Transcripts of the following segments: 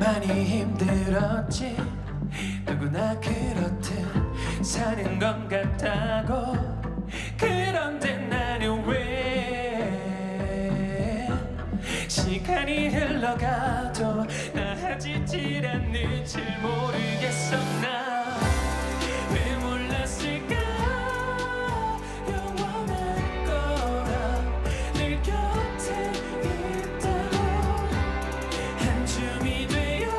많이 힘들었지. 누구나 그렇듯 사는 건 같다고. 그런데 나는 왜 시간이 흘러가도 나아지질 않는지 모르겠어. 나 왜 몰랐을까. 영원할 거라 늘 곁에 있다고. 한 줌이 되어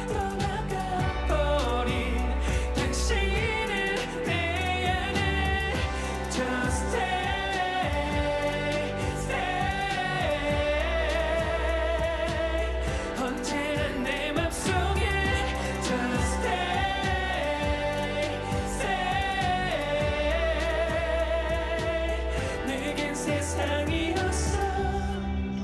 떠나가버린 당신을 내 안에 Just stay, stay. 언제나 내 맘속에 Just stay, stay. 내겐 세상이었어.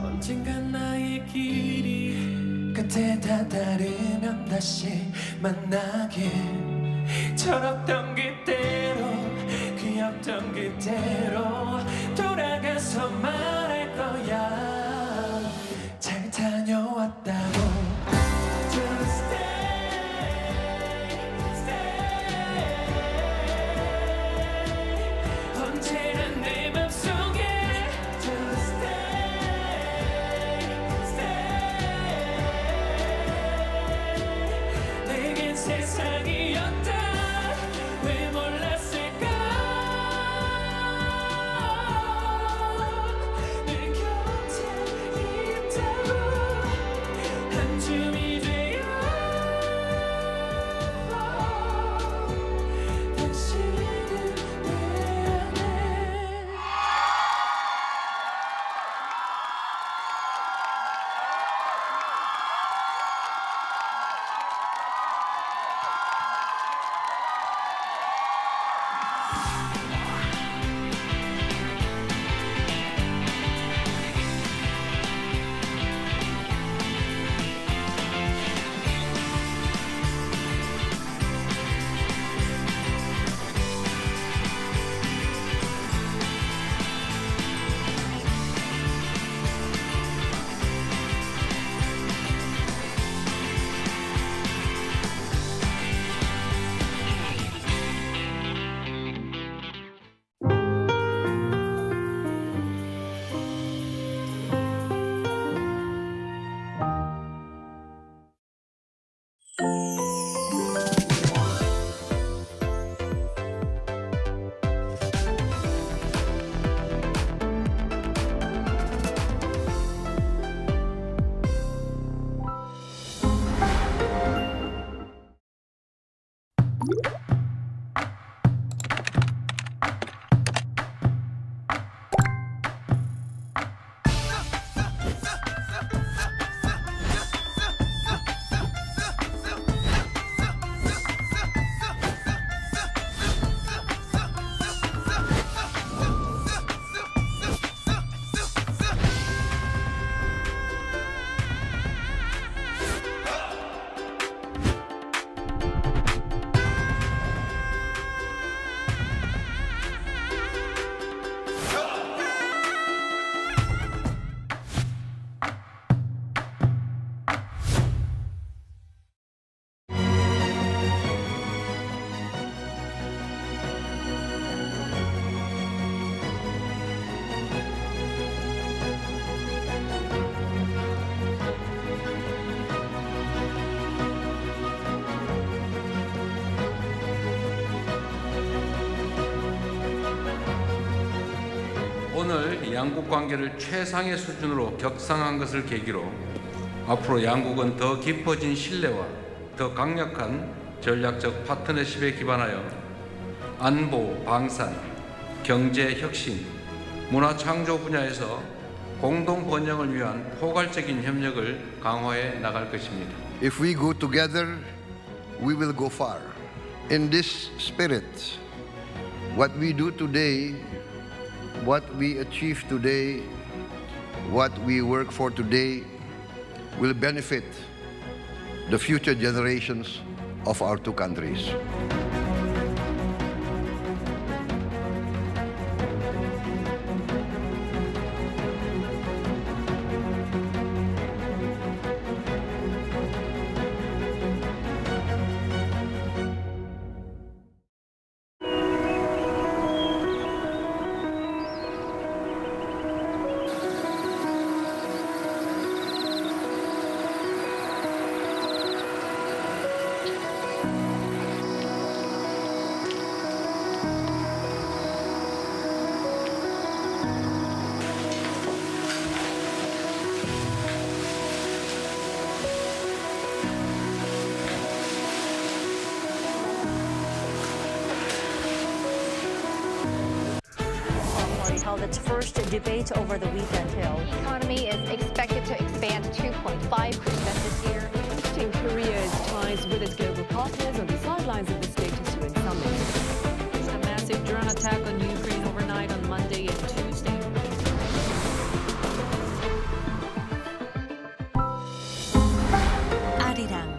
언젠간 나의 길이 끝에 다다르면 다시 만나길. 철없던 그때로 귀엽던 그때로 돌아가서 말할 거야. 잘 다녀왔다고. Just stay, stay. 언제나 내 맘속에 Just stay, stay. 내겐 세상이었다. 왜 몰랐을까. 늘 곁에 있다고. 한 줌이 되어 당신은 내 안에. 오늘 양국 관계를 최상의 수준으로 격상한 것을 계기로 앞으로 양국은 더 깊어진 신뢰와 더 강력한 전략적 파트너십에 기반하여 안보, 방산, 경제 혁신, 문화 창조 분야에서 공동 번영을 위한 포괄적인 협력을 강화해 나갈 것입니다. If we go together, we will go far. In this spirit, what we do today, what we achieve today, what we work for today will benefit the future generations of our two countries. held its first debate over the weekend, Hill. The economy is expected to expand 2.5% this year. Boosting Korea's ties with its global partners on the sidelines of the Status UN summit. A massive drone attack on Ukraine overnight on Monday and Tuesday. Arirang.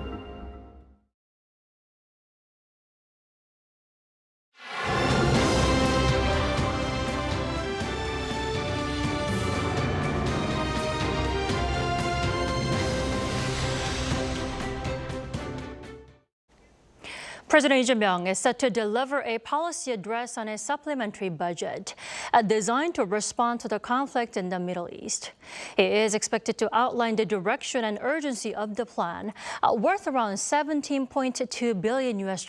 President Lee Jae-myung is set to deliver a policy address on a supplementary budget designed to respond to the conflict in the Middle East. He is expected to outline the direction and urgency of the plan, worth around $17.2 billion US.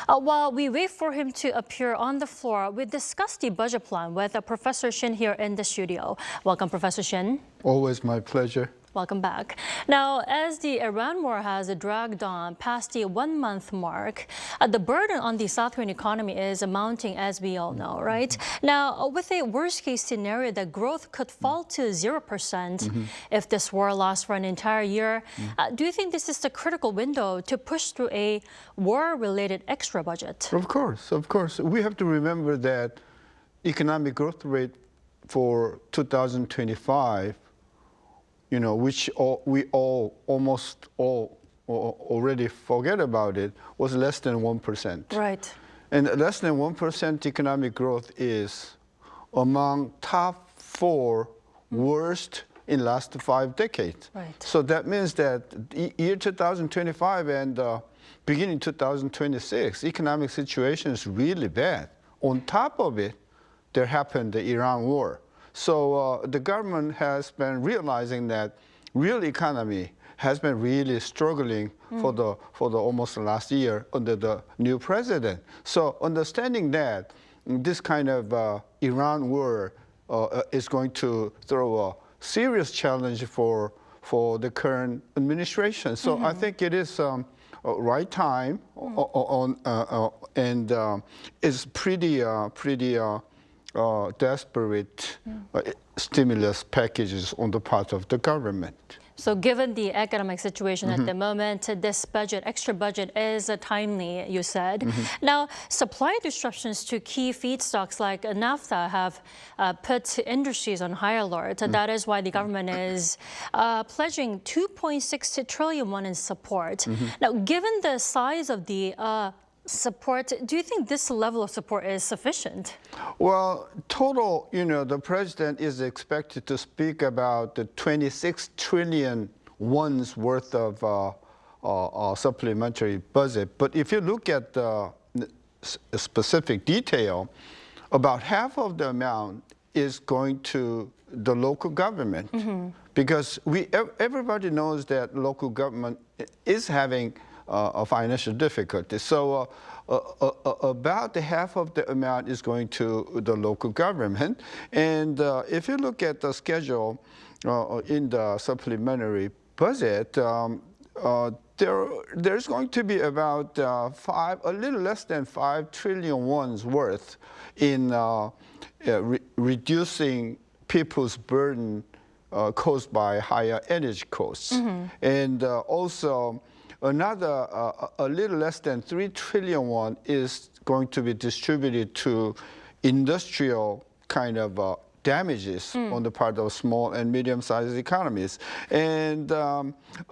While we wait for him to appear on the floor, we discussed the budget plan with Professor Shin here in the studio. Welcome, Professor Shin. Always my pleasure. Welcome back. Now, as the Iran war has dragged on past the 1-month mark, the burden on the South Korean economy is mounting, as we all know, right? Now, with a worst-case scenario that growth could fall to 0% if this war lasts for an entire year, do you think this is the critical window to push through a war-related extra budget? Of course, of course. We have to remember that economic growth rate for 2025, which we almost all already forget about it, was less than 1%. Right. And less than 1% economic growth is among top 4 worst in last 5 decades. Right. So that means that year 2025 and beginning 2026, economic situation is really bad. On top of it, there happened the Iran war. So the government has been realizing that real economy has been really struggling for the almost last year under the new president. So understanding that this kind of Iran war is going to throw a serious challenge for the current administration. So I think it is right time and is pretty desperate stimulus packages on the part of the government. So given the economic situation at the moment, this extra budget is timely, you said. Now, supply disruptions to key feedstocks like naphtha have put industries on high alert. That is why the government is pledging 2.6 trillion won in support. Now, given the size of the support, do you think this level of support is sufficient? Well, total, the president is expected to speak about the 26 trillion won's worth of supplementary budget. But if you look at the specific detail, about half of the amount is going to the local government, because everybody knows that local government is having a financial difficulty. So about half of the amount is going to the local government. And if you look at the schedule in the supplementary budget, there's going to be about a little less than 5 trillion won's worth in reducing people's burden caused by higher energy costs. And also, another, a little less than 3 trillion won is going to be distributed to industrial kind of damages on the part of small and medium-sized economies. And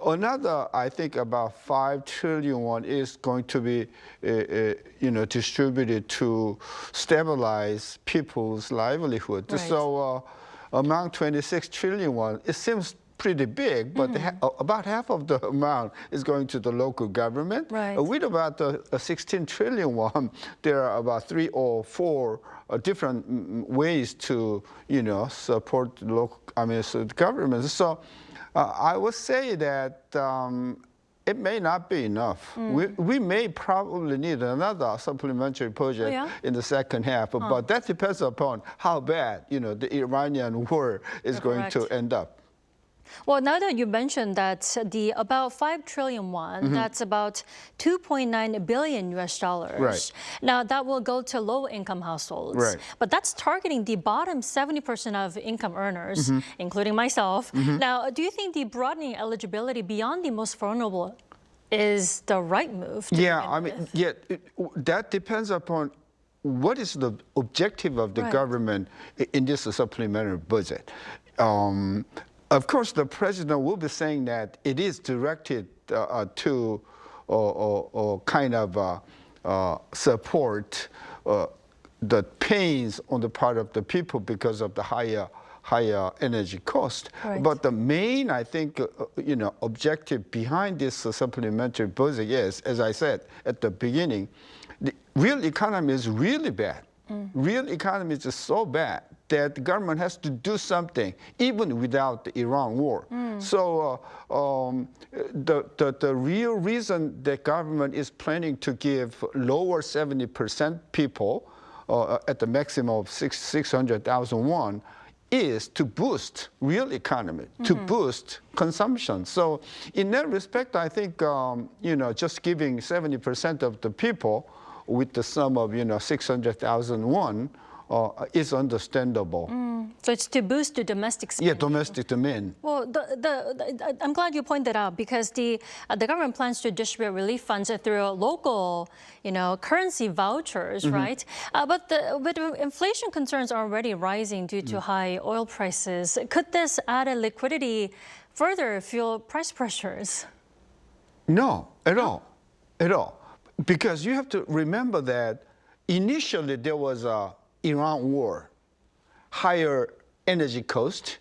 another, I think, about 5 trillion won is going to be, distributed to stabilize people's livelihood. Right. So among 26 trillion won, it seems pretty big, but about half of the amount is going to the local government. Right. With about 16 trillion won, there are about 3 or 4 different ways to, support the local, the government. So I would say that it may not be enough. We may probably need another supplementary budget in the second half, but that depends upon how bad, the Iranian war is going to end up. Well, now that you mentioned that the about 5 trillion won, that's about 2.9 billion US dollars. Right. Now that will go to low-income households. Right. But that's targeting the bottom 70% of income earners, including myself. Now, do you think the broadening eligibility beyond the most vulnerable is the right move? To Yeah, begin I mean, with? that depends upon what is the objective of the Right. government in this supplementary budget. Of course, the president will be saying that it is directed to kind of support the pains on the part of the people because of the higher energy cost. Right. But the main, I think, objective behind this supplementary budget is, as I said at the beginning, the real economy is really bad. Real economy is just so bad that the government has to do something, even without the Iran war. So the real reason the government is planning to give lower 70% people at the maximum of 600,000 won is to boost real economy, to boost consumption. So in that respect, I think just giving 70% of the people with the sum of 600,000 won is understandable. So it's to boost the domestic spending. Yeah, domestic demand. Well, I'm glad you pointed out because the government plans to distribute relief funds through local, currency vouchers, right? But inflation concerns are already rising due to high oil prices. Could this added liquidity further fuel price pressures? No, at all. Because you have to remember that initially there was a Iran war, higher energy cost,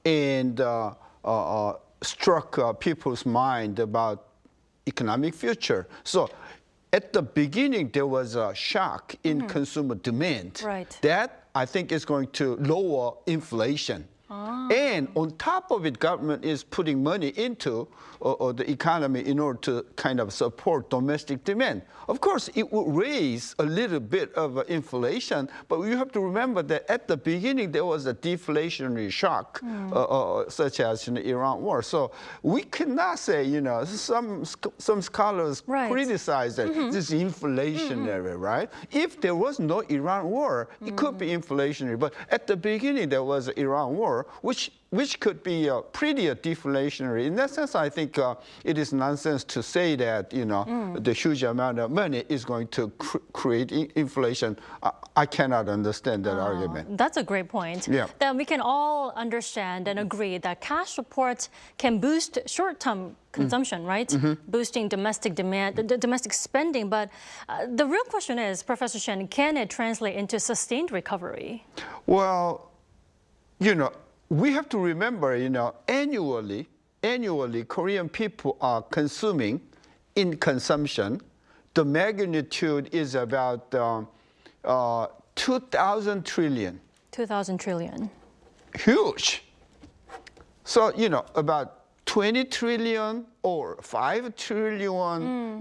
and struck people's mind about economic future. So at the beginning, there was a shock in consumer demand. Right. That, I think, is going to lower inflation. And on top of it, government is putting money into the economy in order to kind of support domestic demand. Of course, it will raise a little bit of inflation, but you have to remember that at the beginning, there was a deflationary shock, such as in the Iran war. So we cannot say, some scholars criticize that this is inflationary, right? If there was no Iran war, it could be inflationary. But at the beginning, there was an Iran war, which could be pretty deflationary. In that sense, I think it is nonsense to say that the huge amount of money is going to create inflation. I cannot understand that argument. That's a great point. Yeah. Then we can all understand and agree that cash support can boost short-term consumption, right? Boosting domestic demand, domestic spending. But the real question is, Professor Shen, can it translate into sustained recovery? Well, we have to remember, annually, Korean people are consuming in consumption. The magnitude is about 2,000 trillion. 2,000 trillion. Huge. So, about 20 trillion or 5 trillion,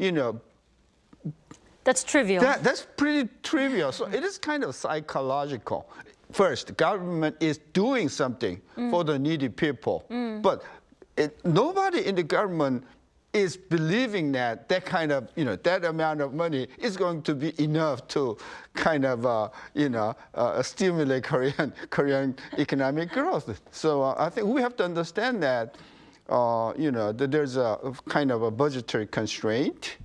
That's trivial. That's pretty trivial. So it is kind of psychological. First, the government is doing something for the needy people, but nobody in the government is believing that kind of, that amount of money is going to be enough to kind of, stimulate Korean economic growth. So I think we have to understand that, that there's a kind of a budgetary constraint.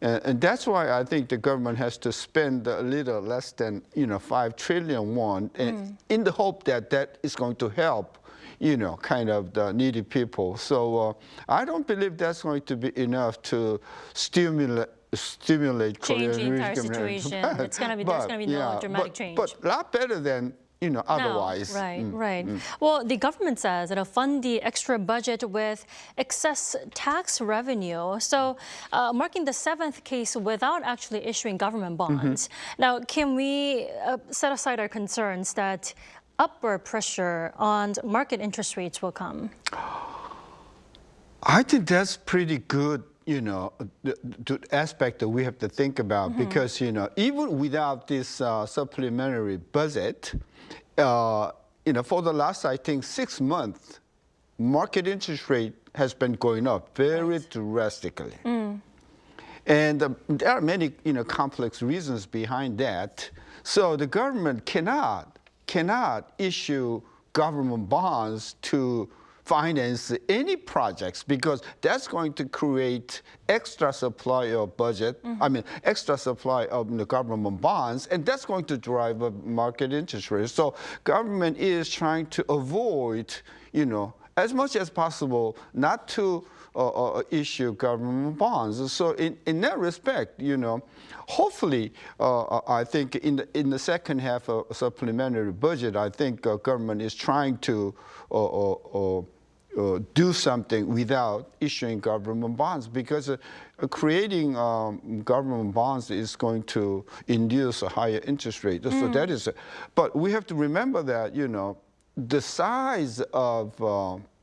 And that's why I think the government has to spend a little less than 5 trillion won, in the hope that that is going to help, kind of the needy people. So I don't believe that's going to be enough to stimulate Change the Korean entire situation. It's gonna be there's gonna be no dramatic change. But a lot better than otherwise. No, right. Well, the government says it'll fund the extra budget with excess tax revenue. So, marking the 7th case without actually issuing government bonds. Now, can we set aside our concerns that upward pressure on market interest rates will come? I think that's pretty good. The aspect that we have to think about, because even without this supplementary budget, for the last, I think, 6 months, market interest rate has been going up very drastically. And there are many, complex reasons behind that. So the government cannot issue government bonds to finance any projects because that's going to create extra supply of budget, extra supply of the government bonds, and that's going to drive up market interest rates. So government is trying to avoid, as much as possible, not to issue government bonds. So in that respect, hopefully, I think in the second half of supplementary budget, I think government is trying to do something without issuing government bonds because creating government bonds is going to induce a higher interest rate. So that is, but we have to remember that, the size of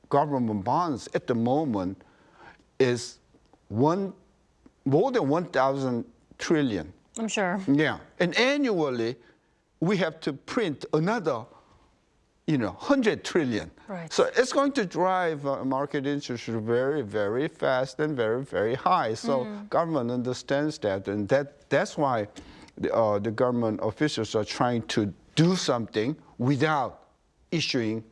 government bonds at the moment is more than 1,000 trillion. I'm sure. Yeah, and annually we have to print another 100 trillion. Right. So it's going to drive market interest rate very, very fast and very, very high. So government understands that, and that's why the government officials are trying to do something without issuing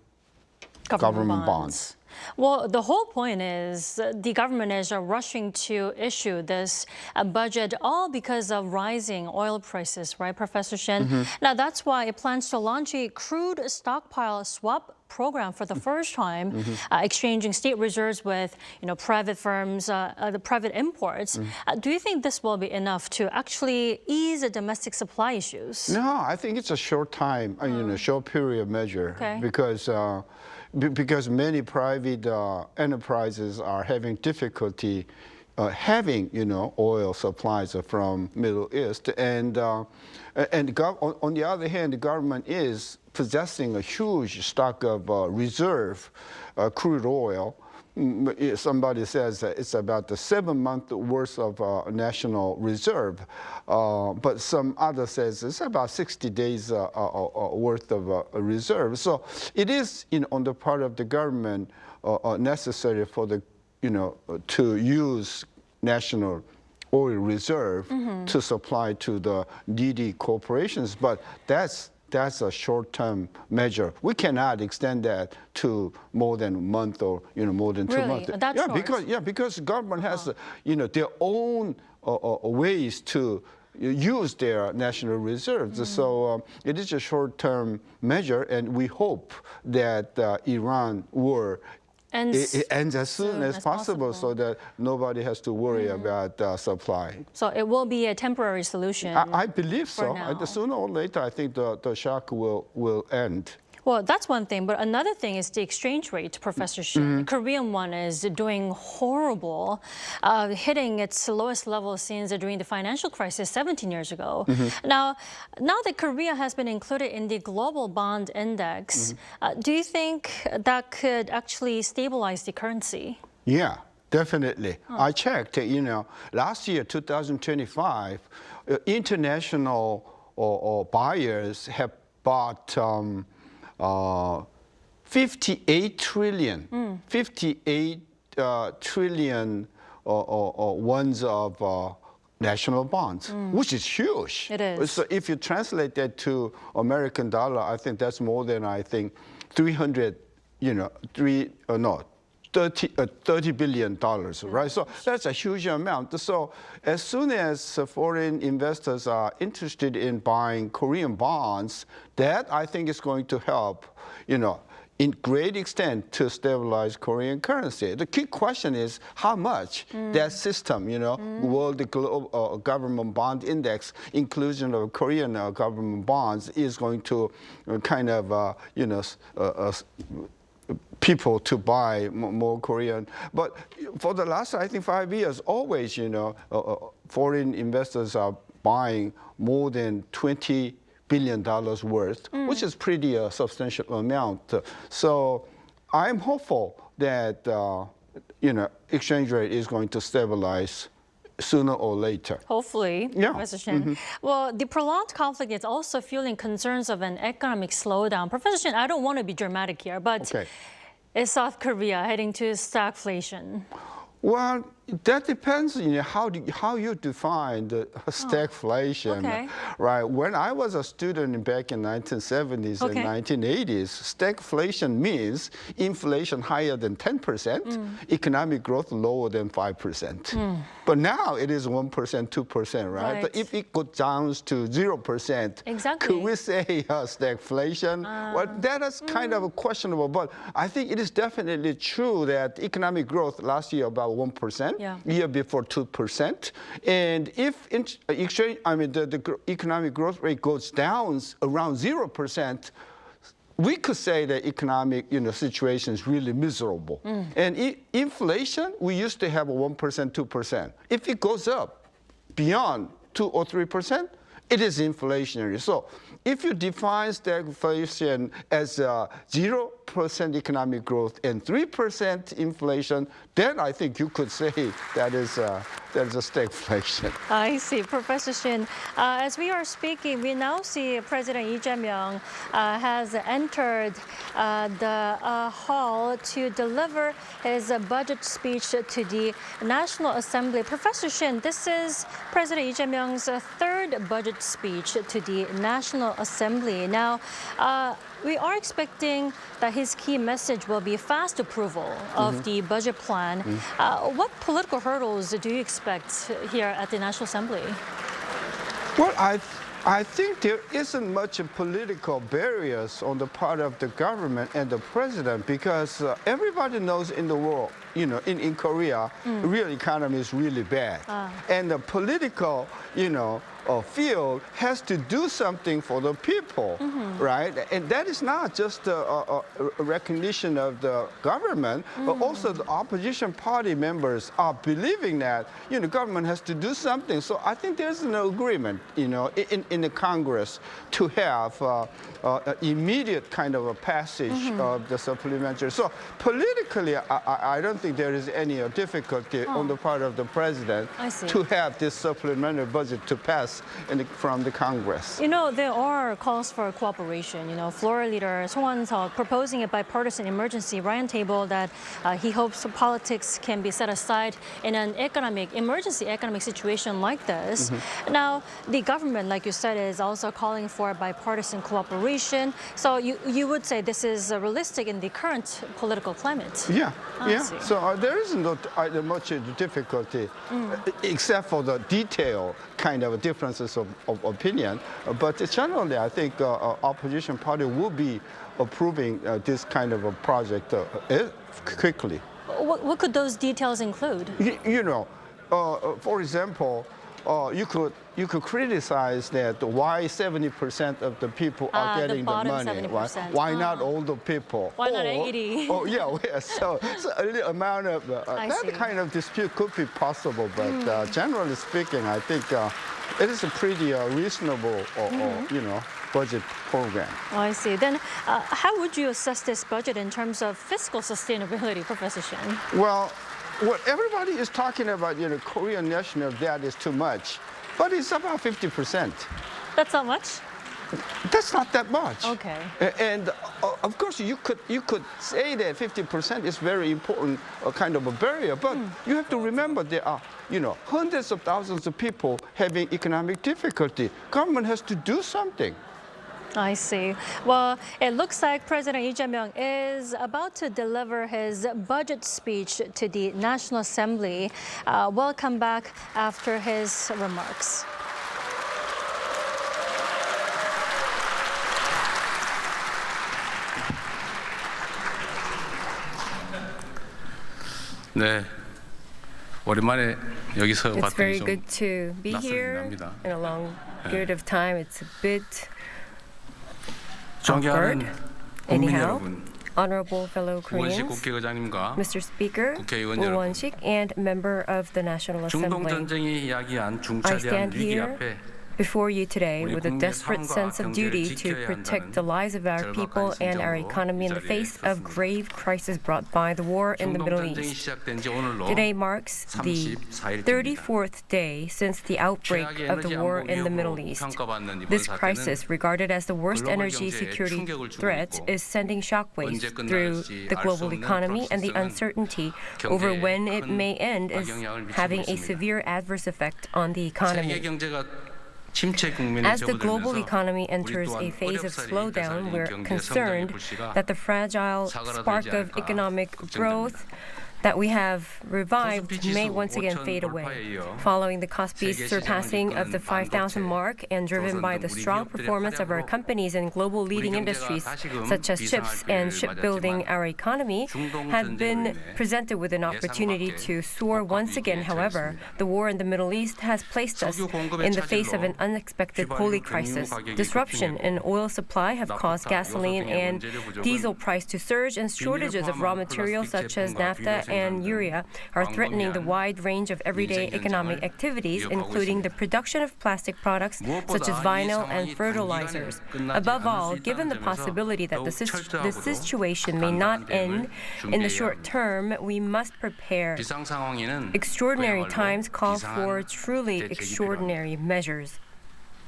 government bonds. Well, the whole point is the government is rushing to issue this budget all because of rising oil prices, right, Professor Shin? Now, that's why it plans to launch a crude stockpile swap program for the first time, exchanging state reserves with, private firms, the private imports. Do you think this will be enough to actually ease the domestic supply issues? No, I think it's a short time, short period measure because many private enterprises are having difficulty having, oil supplies from Middle East, and on the other hand, the government is possessing a huge stock of reserve crude oil. Somebody says that it's about the 7-month worth of national reserve, but some other says it's about 60 days worth of reserve. So it is, on the part of the government, necessary for the, to use national oil reserve to supply to the needy corporations, but that's a short-term measure. We cannot extend that to more than a month or more than 2 months. That's short. Because government has their own ways to use their national reserves. So it is a short-term measure, and we hope that Iran war it ends as soon as possible so that nobody has to worry about supply. So it will be a temporary solution. I believe so. Now. Sooner or later, I think the shock will end. Well, that's one thing, but another thing is the exchange rate, Professor Shin. The Korean won is doing horrible, hitting its lowest level since during the financial crisis 17 years ago. Now that Korea has been included in the global bond index, do you think that could actually stabilize the currency? Yeah, definitely. I checked, last year, 2025, international buyers have bought 58 trillion, 58 trillion ones of national bonds, which is huge. It is. So if you translate that to American dollar, I think that's more than, $30 billion, right? So that's a huge amount. So as soon as foreign investors are interested in buying Korean bonds, that I think is going to help, in great extent to stabilize Korean currency. The key question is how much that system, World Global Government Bond Index, inclusion of Korean government bonds, is going to kind of, people to buy more Korean. But for the last, 5 years, always, foreign investors are buying more than $20 billion worth, which is pretty substantial amount. So I'm hopeful that, exchange rate is going to stabilize sooner or later. Hopefully, Yeah. Professor Shin. Well, the prolonged conflict is also fueling concerns of an economic slowdown. Professor Shin, I don't want to be dramatic here, but Is South Korea heading to stagflation? Well, that depends how you define the stagflation, okay. right? When I was a student back in 1970s Okay. and 1980s, stagflation means inflation higher than 10%, economic growth lower than 5%. But now it is 1%, 2%, right? But Right. if it goes down to 0%, Exactly. could we say stagflation? Well, that is kind of questionable, but I think it is definitely true that economic growth last year about 1%. Yeah. Year before 2%, and if the economic growth rate goes down around 0%, we could say the economic situation is really miserable. And inflation, we used to have a 1%, 2%. If it goes up beyond 2 or 3%, it is inflationary. So if you define stagflation as 0% economic growth and 3% inflation, then I think you could say that is a stagflation. I see. Professor Shin, as we are speaking, we now see President Lee Jae-myung has entered the hall to deliver his budget speech to the National Assembly. Professor Shin, this is President Lee Jae-myung's third budget speech to the National Assembly. Now, we are expecting that his key message will be fast approval of the budget plan. What political hurdles do you expect here at the National Assembly? Well, I think there isn't much political barriers on the part of the government and the president because everybody knows in the world, in Korea, real economy is really bad. And the political, field has to do something for the people, right? And that is not just a recognition of the government, but also the opposition party members are believing that, government has to do something. So I think there's an agreement, in the Congress to have immediate kind of a passage of the supplementary. So politically, I don't think there is any difficulty on the part of the president to have this supplementary budget to pass from the Congress. There are calls for cooperation. Floor Leader Song Won-seok proposing a bipartisan emergency roundtable that he hopes politics can be set aside in an emergency economic situation like this. Now, the government, like you said, is also calling for bipartisan cooperation. So you would say this is realistic in the current political climate? Yeah. I see. So there isn't much difficulty, except for the detail kind of differences of opinion. But generally, I think opposition party will be approving this kind of a project quickly. What could those details include? For example, you could criticize that why 70% of the people are getting the money. 70%. Why not all the people? Why not 80? So a little amount of that see. kind of dispute could be possible. But generally speaking, I think it is a pretty reasonable, budget program. I see. Then how would you assess this budget in terms of fiscal sustainability, Professor Shin? Well, what everybody is talking about, Korean national debt is too much, but it's about 50%. That's not much? That's not that much. Okay. And of course, you could say that 50% is very important kind of a barrier, but you have to remember there are, hundreds of thousands of people having economic difficulty. Government has to do something. I see. Well, it looks like President Lee Jae-myung is about to deliver his budget speech to the National Assembly. We'll come back after his remarks. 네, 오랜만에 여기서 It's very 봤더니 좀 good to be 낯설긴 here 합니다. in a long period of time. It's a bit 존경하는 국민 anyhow. 여러분, Honorable fellow 우원식 Koreans, 국회의장님과 Mr. Speaker, 국회의원 Woo 여러분. Won-sik, and member of the National 중동 Assembly. 전쟁이 야기한 I 중차대한 stand 위기 here 앞에 before you today 우리 with a 국민의 desperate 삶과 sense of 경제를 duty to 지켜야 protect 한다는 the lives of our people 절박한 and our 심정으로 economy in 이 the 자리에 face of 섰습니다. grave crisis brought by the war in the 중동 Middle 전쟁이 East. 시작된 지 오늘로 Today marks the 34일째입니다. 34th day since the outbreak 최악의 of the 에너지 war 안보 in the Middle 위협으로 East. 평가받는 이번 This 사태는 crisis, regarded as the worst 글로벌 energy 경제에 security 충격을 주고 threat, 있고 is sending shockwaves 언제 through 끝날지 the 알 수 global 없는 economy, and the 불확실성은 uncertainty over 경제에 when it 큰 may end is 악영향을 미치고 having a 있습니다. severe adverse effect on the 세계 economy. 경제가 침체 국면에 As the global 접어들면서 economy 우리 enters 또한 a phase of 어렵사리 slowdown, 되살린 we're 경제 성장의 concerned 불씨가 that the fragile 사그라들지 spark of 않을까 economic 걱정됩니다. growth that we have revived 코스피 may 지수 once again 5,000 fade away, 돌파에 이어 following the Kospi's 세계 surpassing 시장을 of the 이끄는 5,000 반도체, mark and driven by 조선 the 등 우리 strong 기업들의 performance of our 활약으로 companies in global leading 우리 경제가 industries 다시금 such as ships and 비상할 shipbuilding. 기회를 Our economy 중동 had been 전쟁으로 인해 presented with an opportunity 예상 to soar 밖의 once again. 위기에 However, 처했습니다. the war in the Middle East has placed us 석유 공급의 in the face of an 차질로 unexpected 휘발유, holy 경유 crisis. 가격이 Disruption in oil supply have caused 나프타, gasoline 요소 등의 and 원재료 부족은 diesel price to surge, and shortages of raw 포함한 materials such 플라스틱 as 제품과 naphtha 비료 and 생산 등 urea are threatening the 광범위한 wide range of everyday 민생 economic 현장을 activities, 이어가고 including the 있습니다. production of plastic products such as 무엇보다 이 vinyl and 상황이 fertilizers. 단기간에 끝나지 Above 않을 all, 수 given the 있다는 점에서 possibility that 더욱 this 철저하고도 situation may not 단단한 end 대응을 in the 준비해야 short 합니다. term, we must prepare. 비상 상황에는 Extraordinary 그야말로 times call for 비상한 truly 대책이 extraordinary measures.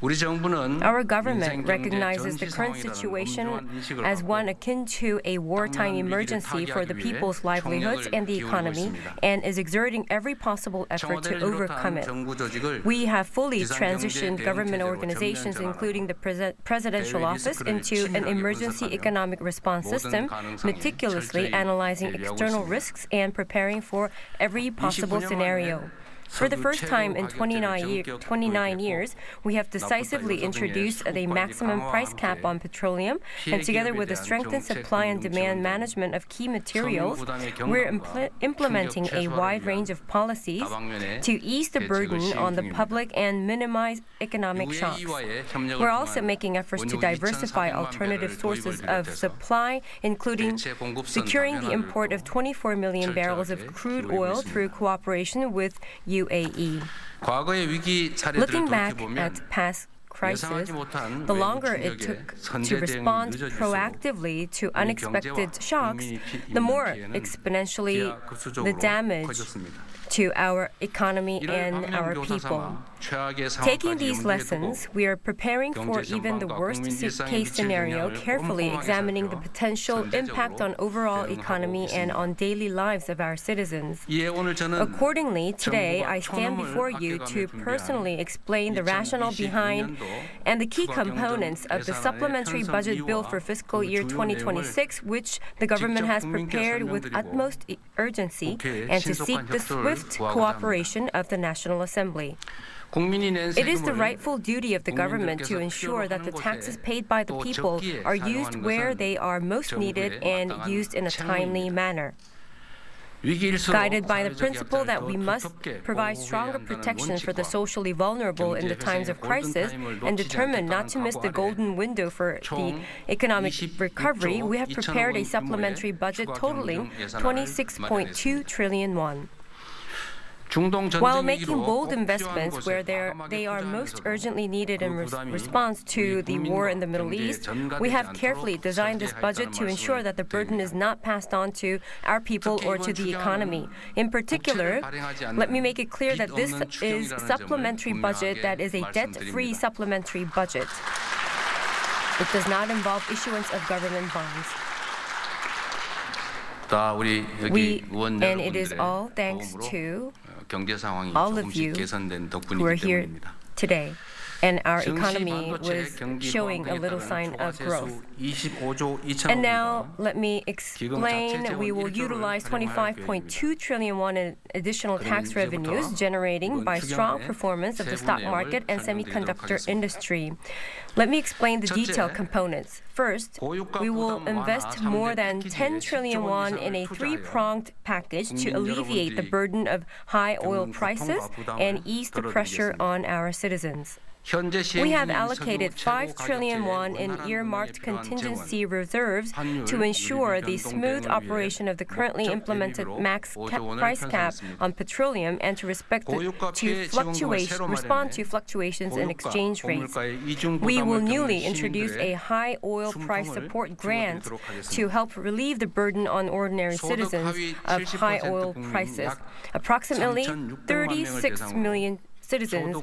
우리 정부는 Our 민생 government 경제 recognizes the 전시 current 상황이라는 situation 엄중한 인식을 as one 갖고 akin to a wartime 당면한 위기를 emergency for the 타개하기 위해 people's livelihoods and the 총력을 economy, 기울이고 있습니다. and is exerting every possible effort to 청와대를 overcome 비롯한 it. 정부 조직을 We have fully 비상경제 transitioned 대응 government 체제로 organizations, 전면 including the presidential 대외 office, 리스크를 into an 치밀하게 emergency 분석하며 economic response 모든 system, 가능성에 meticulously 철저히 analyzing 대비하고 external 있습니다. risks and preparing for every possible 29년 scenario. 만에 For the 석유 first time in 최고 가격제를 29 전격 years, we have decisively 요소 등의 introduced a 수급 maximum 관리 price 강화와 cap 함께 on petroleum, 피해 and together 기업에 with the 대한 strengthened 정책 supply and 금융 demand 지원 등 management of key materials, 부담의 we're 경감과 implementing a 충격 wide 최소화를 range of policies 다방면의 to ease the 대책을 burden 시행 on the 중입니다. public and minimize economic shocks. UAE와의 협력을 We're also 통한 making efforts to 원유 diversify 2,400만 alternative 배럴을 sources 도입을 of 비롯해서 supply, including 대체 공급선 securing the 다변화를 import of 24 million barrels of 철저하게 crude 기울이고 oil 있습니다. through cooperation with UAE. 과거의 위기 사례들을 Looking back 돌이켜보면 at past crises, 예상하지 못한 the 외부 longer it 충격에 took to 선제 대응이 respond 늦어질수록 proactively to 우리 unexpected 경제와 shocks, 국민이 the more 입는 피해는 exponentially 기하급수적으로 the damage 커졌습니다. to our economy 이를 and our 방면교사 people. 삼아 최악의 Taking 상황까지 these 염두에 lessons, 두고 we are preparing for 경제 even the 전망과 worst 국민 일상에 case 미칠 scenario, 영향을 carefully 꼼꼼하게 examining the 살펴 potential impact on overall 대응하고 economy and 있습니다. on daily lives of our citizens. 이에 오늘 저는 Accordingly, today 정부가 I stand 초놈을 before you to 아껴가며 personally 준비한 explain the rationale behind 2026년도 and the key 추가 components of the 경정 supplementary 예산안의 budget bill 편성 for fiscal 이유와 year 그 주요 2026, which the government 직접 has 국민께 prepared with 설명드리고 utmost urgency, 국회에 and to seek 신속한 the 협조를 swift 구하고자 cooperation of the National Assembly. 국민이 낸 It is the 세금을 rightful duty of the government to 국민들께서 ensure that the 필요로 하는 taxes 곳에 paid by the 또 people 적기에 are used 사용하는 where 것은 they are most needed and 정부의 used in a 마땅한 timely 책무입니다. manner. 위기일수록 Guided by the 사회적 principle that 약자를 we 더 must 두텁게 provide 보호해야 stronger 한다는 protection for the 원칙과 socially vulnerable in the times of crisis and determined not to miss the golden window for the economic recovery, we have prepared a supplementary budget totaling 26.2 trillion won. 중동 While 전쟁 making 위기로 bold 꼭 필요한 investments 곳에 where 과감하게 they are most 투자하면서도 urgently needed in 그 부담이 response to 우리 the war in the 국민과 Middle 경제에 East, 전가되지 we have 않도록 carefully designed this budget to 설계하였다는 ensure that the burden is not passed on to our people 특히 or 이번 to the 추경은 economy. In particular, 국채를 발행하지 let me 않는 make it clear that this 빚 없는 is 추경이라는 supplementary 점을 budget that is a 분명하게 debt-free 말씀드립니다. supplementary budget. It does not involve issuance of government bonds. 다 우리 여기 의원 And it is 여러분들의 all thanks 도움으로 to 경제 상황이 all of you 조금씩 개선된 who are 덕분이기 here 때문입니다. today. And our 증시 economy 반도체 was 경기 showing a 보완등에 little 따른 sign of 초과세수 growth. 25조 2천억 And now 원과 let me 기금 explain. 자체 We will 재원 1조를 utilize 활용할 25.2 trillion won in additional 그러면 tax revenues 이제부터 generating 이번 by strong 추경의 performance of the stock 세부 market and 내용을 설명드리도록 semiconductor 하겠습니다. industry. Let me explain the 첫째, detailed components. First, 고유가 we will 부담 invest 완화 more 3대 than 패키지에 10 trillion 10조 won 이상을 in a 투자하여 three-pronged package to 국민 alleviate the 여러분들이 burden of high oil 경영 prices 고통과 부담을 and ease the pressure 덜어드리겠습니다. on our citizens. We have allocated 5 trillion won in earmarked contingency reserves to ensure the smooth operation of the currently implemented max price cap on petroleum and to respond to fluctuations in exchange rates. We will newly introduce a high oil price support grant to help relieve the burden on ordinary citizens of high oil prices. Approximately 36 million citizens,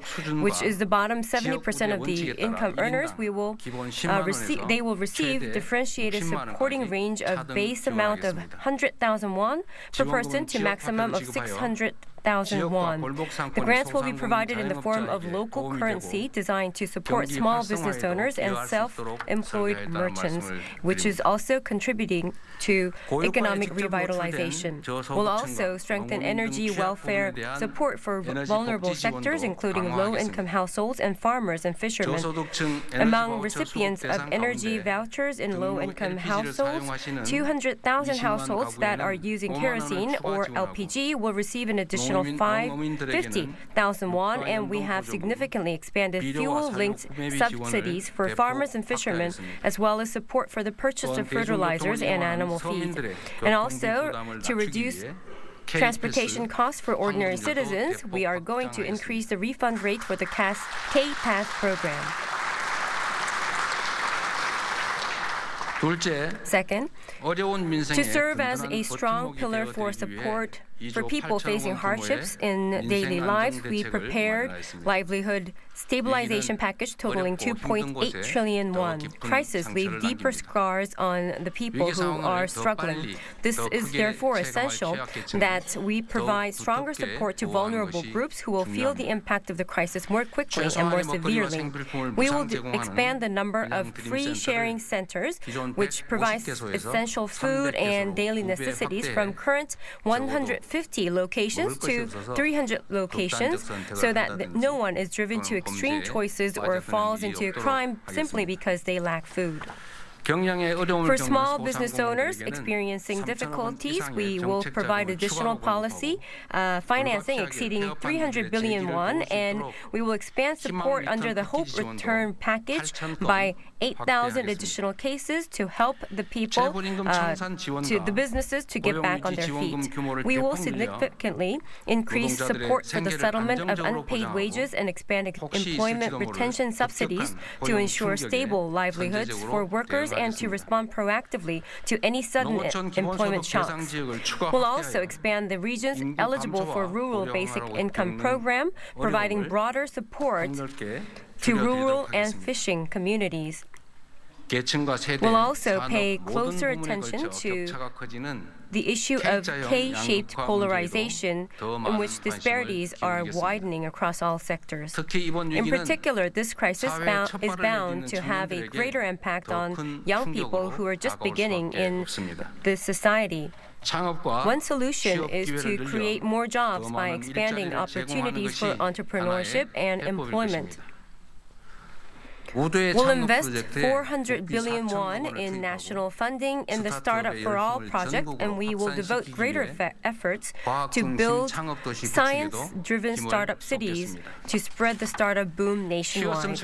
which is the bottom 70% of the income earners, they will receive differentiated supporting range of base amount of 100,000 won per person to maximum of 600,000 won. The grants will be provided in the form of local currency designed to support small business owners and self-employed merchants, which is also contributing to economic revitalization. We'll also strengthen energy welfare support for vulnerable sectors, including low-income households and farmers and fishermen. Among recipients of energy vouchers in low-income households, 200,000 households that are using kerosene or LPG will receive an additional 50,000 won, and we have significantly expanded fuel-linked subsidies for farmers and fishermen, as well as support for the purchase of fertilizers and animal feed. And also, to reduce transportation costs for ordinary citizens, we are going to increase the refund rate for the K-Pass program. Second, to serve as a strong pillar for support for people facing hardships in daily lives, we prepared livelihood stabilization package totaling 2.8 trillion won. Crises leave deeper scars on the people who are struggling. This is therefore essential that we provide stronger support to vulnerable groups who will feel the impact of the crisis more quickly and more severely. We will expand the number of free sharing centers, which provides essential food and daily necessities from current 150 locations to 300 locations, so that no one is driven to extreme choices or falls into crime simply because they lack food. For small business owners experiencing difficulties, we will provide additional policy financing exceeding 300 billion won, and we will expand support under the Hope Return package by 8,000 additional cases to help the people, to the businesses to get back on their feet. We will significantly increase support for the settlement of unpaid wages and expand employment retention subsidies to ensure stable livelihoods for workers and to respond proactively to any sudden employment shocks. We'll also expand the regions eligible for rural basic income program, providing broader support to rural and fishing communities. We'll also pay closer attention to the issue of K-shaped polarization, in which disparities are widening across all sectors. In particular, this crisis is bound to have a greater impact on young people who are just beginning in this society. One solution is to create more jobs by expanding opportunities for entrepreneurship and employment. We'll invest 400 billion won in national funding in the Startup for All project, and we will devote greater efforts to build science-driven startup cities to spread the startup boom nationwide.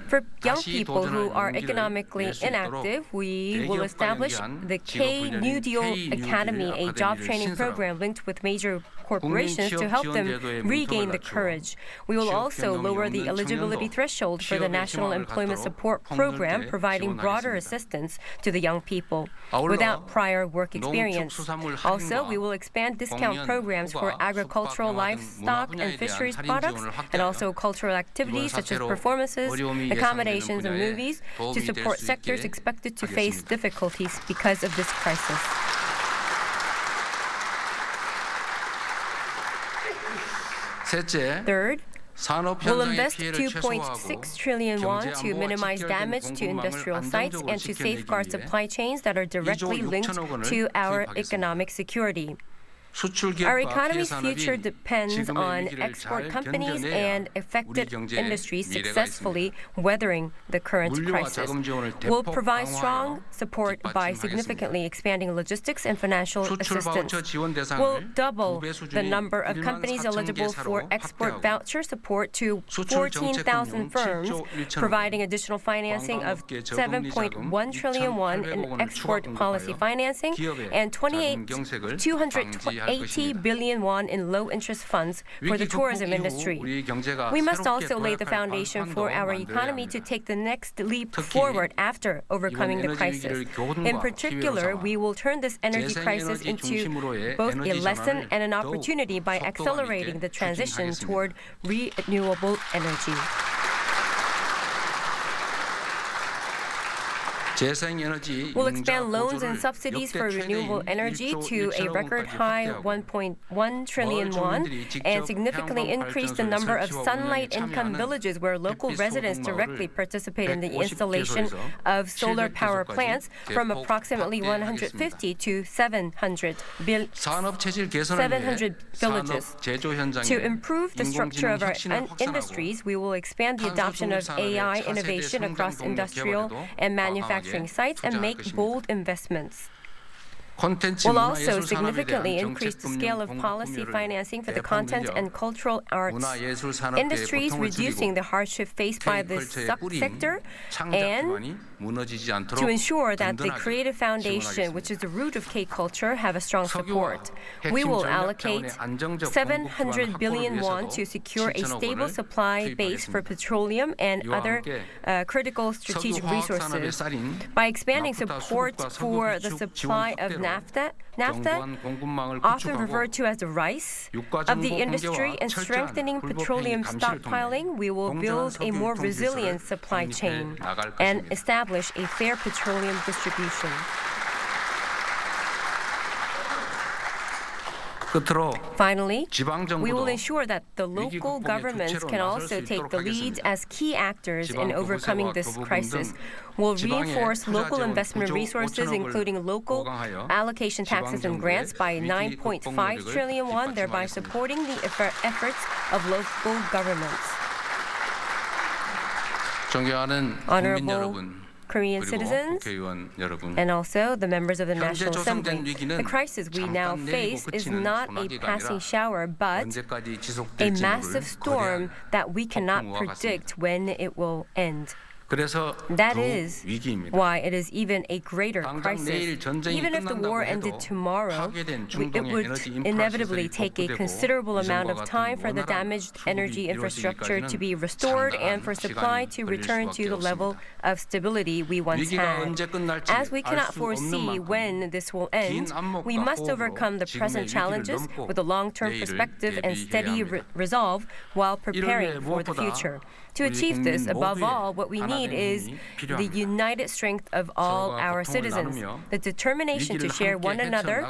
For young people who are economically inactive, we will establish the K New Deal Academy, a job training program linked with major corporations to help them regain the courage. We will also lower the eligibility threshold for the National Employment Support Program, providing broader assistance to the young people without prior work experience. Also, we will expand discount programs for agricultural, livestock, and fisheries products, and also cultural activities such as performances, accommodations, and movies to support sectors expected to face difficulties because of this crisis. Third, we'll invest 2.6 trillion won to minimize damage to industrial sites and to safeguard supply chains that are directly linked to our economic security. Our economy's future depends on export companies and affected industries successfully weathering the current crisis. We'll provide strong support by significantly expanding logistics and financial assistance. We'll double the number of companies eligible for export voucher support to 14,000 firms, providing additional financing of 7.1 trillion won in export policy financing and 280 billion won in low-interest funds for the tourism industry. We must also lay the foundation for our economy to take the next leap forward after overcoming the crisis. In particular, we will turn this energy crisis into both a lesson and an opportunity by accelerating the transition toward renewable energy. We'll expand loans and subsidies for renewable energy to a record high 1.1 trillion won and significantly increase the number of sunlight income villages where local residents directly participate in the installation of solar power plants from approximately 150 to 700 villages. To improve the structure of our industries, we will expand the adoption of AI innovation across industrial and manufacturing sites and make bold investments. We'll also significantly increase the scale of policy financing for the content and cultural arts industries, reducing the hardship faced by this sector, and to ensure that the creative foundation, which is the root of K-culture, have a strong support. We will allocate 700 billion won to secure a stable supply base for petroleum and other critical strategic resources. By expanding support for the supply of naphtha, often referred to as the rice of the industry, and strengthening petroleum stockpiling, we will build a more resilient supply chain and establish a fair petroleum distribution. Finally, we will ensure that the local governments can also take the lead as key actors in overcoming this crisis. We'll reinforce local investment resources, including local allocation taxes and grants, by 9.5 trillion won, thereby supporting the efforts of local governments. Honorable Korean citizens and also the members of the National Assembly. The crisis we now face is not a passing shower, but a massive storm that we cannot predict when it will end. That is why it is even a greater crisis. Even if the war ended tomorrow, it would inevitably take a considerable amount of time for the damaged energy infrastructure to be restored and for supply to return to the level of stability we once had. As we cannot foresee when this will end, we must overcome the present challenges with a long-term perspective and steady resolve while preparing for the future. To achieve this, above all, what we need is the united strength of all our citizens, the determination to share one another,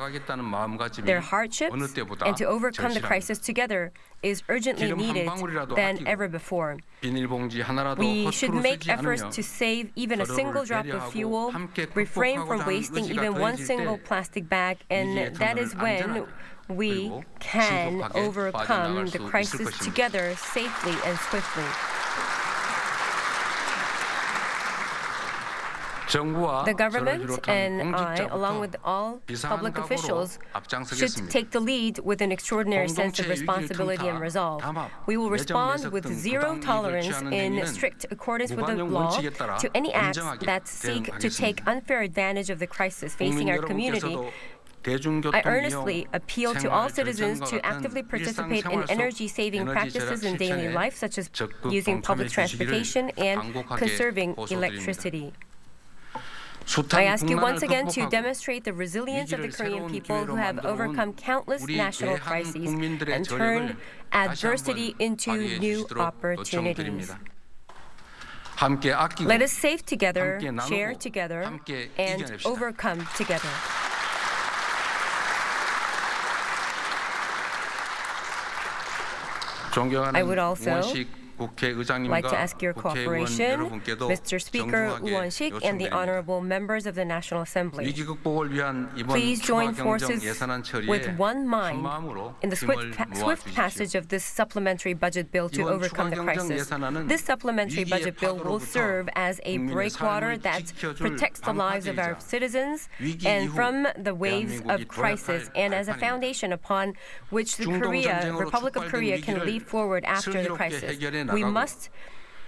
their hardships, and to overcome the crisis together is urgently needed than ever before. We should make efforts to save even a single drop of fuel, refrain from wasting even one single plastic bag, and that is when we can overcome the crisis together safely and swiftly. The government and I, along with all public officials, should take the lead with an extraordinary sense of responsibility and resolve. We will respond with zero tolerance in strict accordance with the law to any acts that seek to take unfair advantage of the crisis facing our community. I earnestly appeal to all citizens to actively participate in energy-saving practices in daily life, such as using public transportation and conserving electricity. I ask you once again to demonstrate the resilience of the Korean people who have overcome countless national crises and turned adversity into new opportunities. Let us save together, share together, and overcome together. I would also 국회의장님과 like to ask your 국회의원 cooperation, 여러분께도 Mr. Speaker 정중하게 Won-sik and the 요청드립니다. honorable members of the National Assembly. 위기 극복을 위한 이번 Please join 추가 경정 forces 예산안 처리에 with one 한 mind 마음으로 in the 힘을 swift passage 모아주십시오. of this supplementary budget bill to 이번 overcome the 추가 경정 crisis. 예산안은 This supplementary 위기의 budget bill will 파도로부터 serve as a 국민의 breakwater 삶을 that 지켜줄 protects the lives of our 방파제이자 citizens 위기 and 이후 from the waves 대한민국이 of crisis, 도약할 and as a 발판입니다. foundation upon which the 중동 전쟁으로 Republic of 촉발된 Korea can 위기를 leap forward after the 슬기롭게 crisis. 해결해 We 나가고 must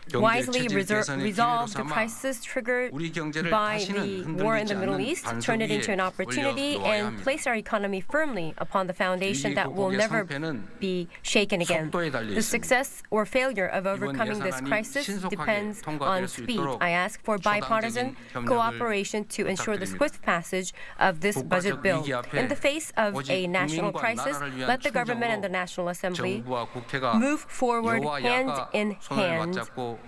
경제 wisely 체질 개선의 resolve 기회로 the 삼아 crisis triggered 우리 경제를 by 다시는 the war in 흔들리지 the Middle 않는 East, 반석 turn it 위에 into an opportunity, 올려놓아야 and 합니다. place our economy firmly upon the foundation 위기 that will 극복의 never 성패는 be shaken again. 속도에 달려 The 있습니다. success or failure of overcoming this 예산안이 crisis 신속하게 depends 통과될 on 수 speed. 있도록 I ask for bipartisan 초당적인 협력을 cooperation to ensure the 부탁드립니다. swift passage of this budget 국가적 bill. 위기 앞에 In the face of 오직 a national 국민과 crisis, 나라를 위한 let the government and the 충정으로 National Assembly 정부와 국회가 move forward 여와 hand 야가 in 손을 hand. 맞잡고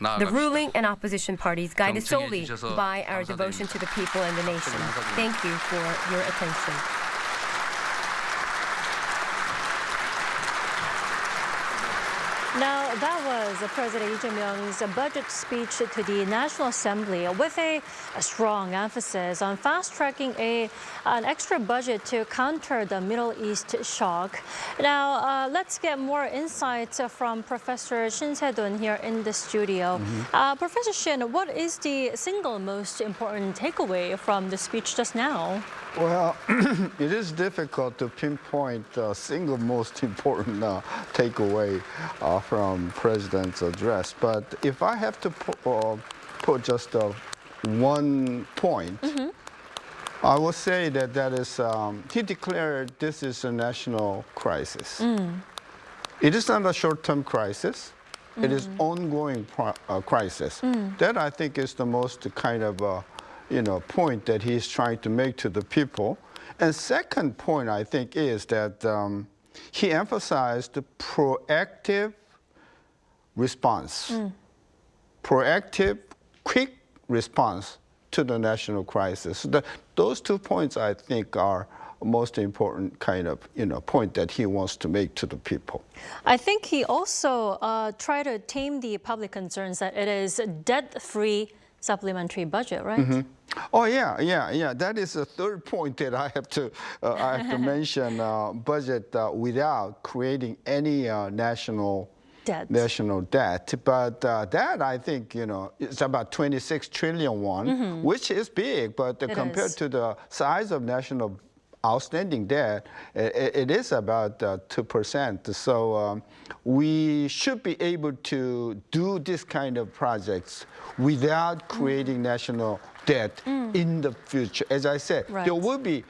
The 나아갑시다. ruling and opposition parties guided 경청해 solely 주셔서 by our 감사드립니다. devotion to the people and the nation. 감사드립니다. Thank you for your attention. Now, that was President Lee Jae-myung's budget speech to the National Assembly with a strong emphasis on fast-tracking an extra budget to counter the Middle East shock. Now, let's get more insights from Professor Shin Se-dun here in the studio. Professor Shin, what is the single most important takeaway from the speech just now? Well, it is difficult to pinpoint the single most important takeaway from President's address. But if I have to put just one point, I will say that is, he declared this is a national crisis. It is not a short-term crisis. It is ongoing crisis. That, I think, is the most kind of point that he's trying to make to the people. And second point, I think, is that he emphasized the proactive response, proactive, quick response to the national crisis. Those 2 points, I think, are most important kind of point that he wants to make to the people. I think he also tried to tame the public concerns that it is a debt-free supplementary budget, right? Oh yeah. That is the third point that I have to mention. Budget without creating any national debt. But that, I think, it's about 26 trillion won, which is big, but compared to the size of national outstanding debt, it is about 2%. So we should be able to do this kind of projects without creating national debt in the future. As I said, there will be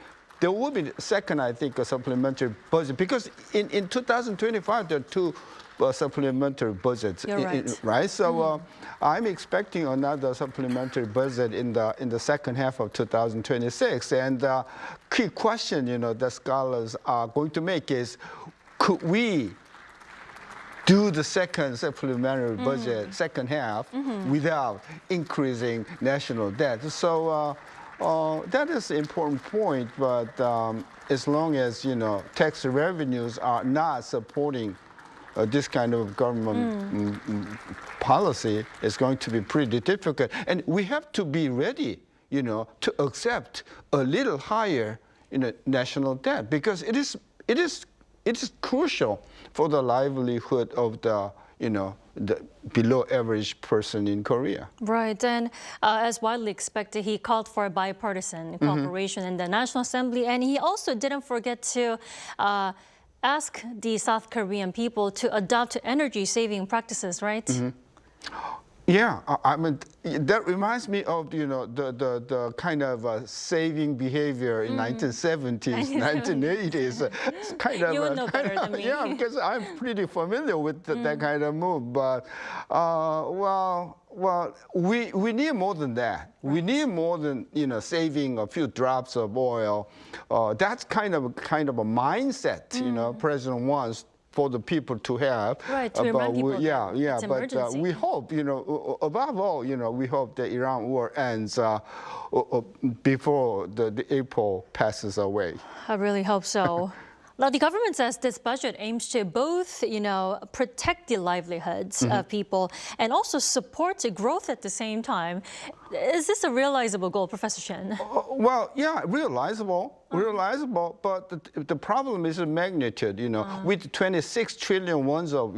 second, I think, a supplementary budget, because in 2025 there are two supplementary budgets. You're right. Right? So I'm expecting another supplementary budget in the second half of 2026. And the key question, that scholars are going to make is, could we do the second supplementary budget, second half, without increasing national debt? So that is an important point, but as long as, tax revenues are not supporting this kind of government policy, is going to be pretty difficult. And we have to be ready, to accept a little higher, national debt, because it is crucial for the livelihood of the below average person in Korea. Right, and as widely expected, he called for bipartisan cooperation in the National Assembly, and he also didn't forget to ask the South Korean people to adopt energy-saving practices, right? Yeah, I mean, that reminds me of, the kind of saving behavior in 1970s, 1980s. It's kind of, You would know better than me. Yeah, because I'm pretty familiar with that kind of move. But, we need more than that. Right. We need more than, saving a few drops of oil. That's kind of a mindset, President wants for the people to have. Right, to remind people it's but we hope, above all, we hope the Iran war ends before the April passes away. I really hope so. Now, the government says this budget aims to both, protect the livelihoods of people and also support growth at the same time. Is this a realizable goal, Professor Shin? Well, yeah, realizable, but the problem is the magnitude, with 26 trillion wons of,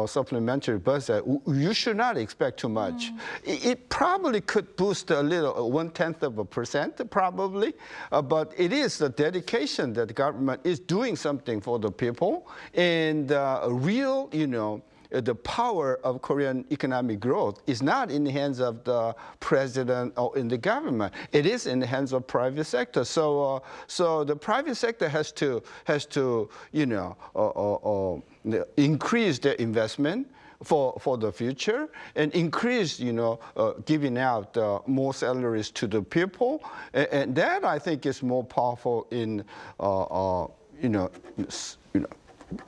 supplementary budget, you should not expect too much. It probably could boost a little, 0.1%, probably, but it is the dedication that the government is doing something for the people, and real, the power of Korean economic growth is not in the hands of the president or in the government. It is in the hands of private sector. So the private sector has to increase their investment for the future and increase, giving out more salaries to the people, and that I think is more powerful in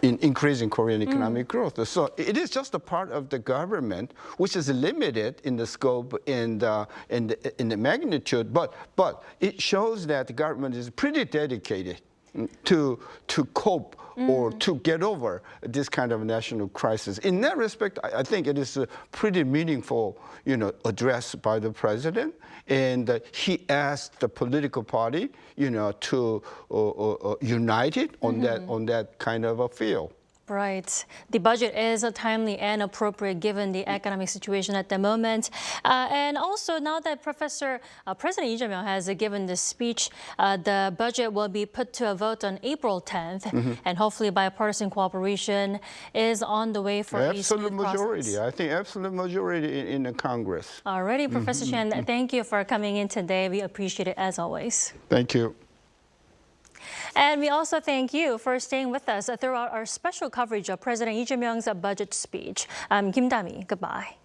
in increasing Korean economic growth. So it is just a part of the government, which is limited in the scope and in the magnitude, but it shows that the government is pretty dedicated to cope or to get over this kind of national crisis. In that respect, I think it is a pretty meaningful, address by the president, and he asked the political party, to unite it on that kind of a field. Right. The budget is timely and appropriate given the economic situation at the moment. And also, now that President Lee Jae-myung has given this speech, the budget will be put to a vote on April 10th. And hopefully bipartisan cooperation is on the way for a smooth majority. process. I think absolute majority in the Congress. Alrighty, Professor Shin, thank you for coming in today. We appreciate it as always. Thank you. And we also thank you for staying with us throughout our special coverage of President Lee Jae-myung's budget speech. I'm Kim Dami. Goodbye.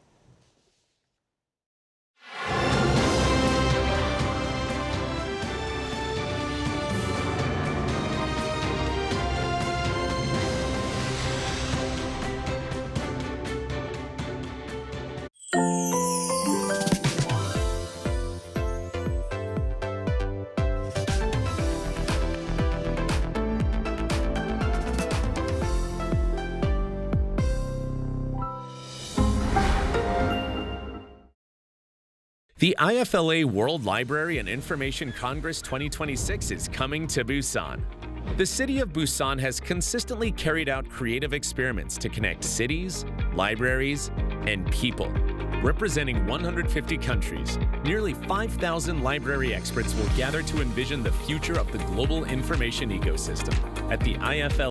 The IFLA World Library and Information Congress 2026 is coming to Busan. The city of Busan has consistently carried out creative experiments to connect cities, libraries, and people. Representing 150 countries, nearly 5,000 library experts will gather to envision the future of the global information ecosystem at the IFLA